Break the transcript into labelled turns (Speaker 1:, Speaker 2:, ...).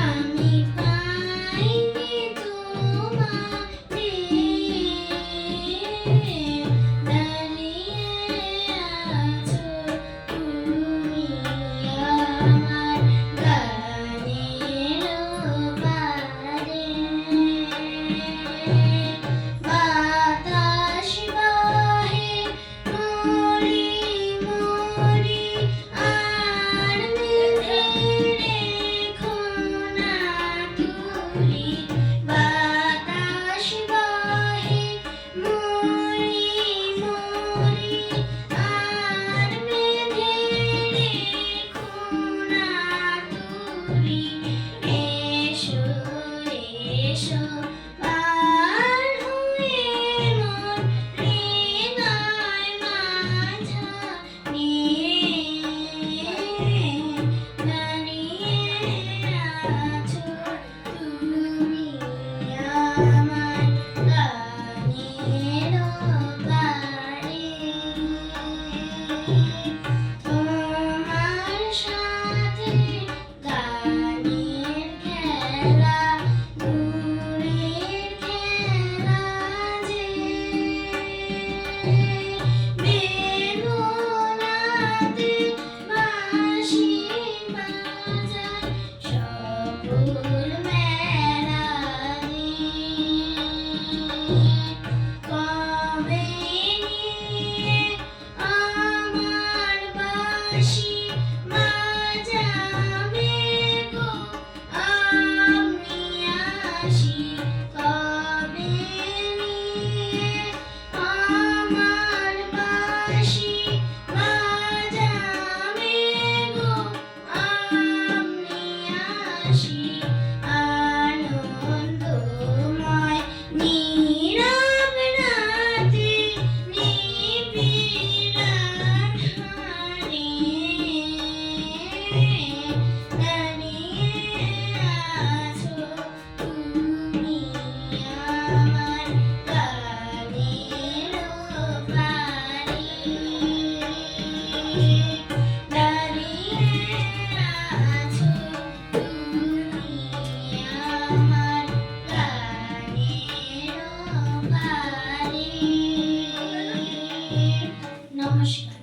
Speaker 1: আমি পাইনি তোমারে, দাঁড়িয়ে আছো তুমি আমার গানের পারে। বাতাস বহে মরি মরি, আর বেঁধে রেখো না তুলি। বাতাস বহে মরি মরি, আর বেঁধে রেখো না তুলি। এসো এসো পার হয়ে মোর হৃদয় মাঝারে, দাঁড়িয়ে আছো তুমি আমার গানের পারে। তোমার সাথে গানের খেলা, দূরের খেলা যে, বেদনাতে বাঁশি বাজায় সকল মেলা কবে নিয়ে আমার বাঁশি বাজাবে গো আপনি আসি। কবে নিয়ে আমার বাঁশি বাজাবে গো আপনি আসি। আনন্দময় নীরব রাতে নিবিড় আধারে, দাঁড়িয়ে আছো তুমি আমার গানের পারে। দাঁড়িয়ে আছো তুমি আমার গানের পারে। নমস্কার।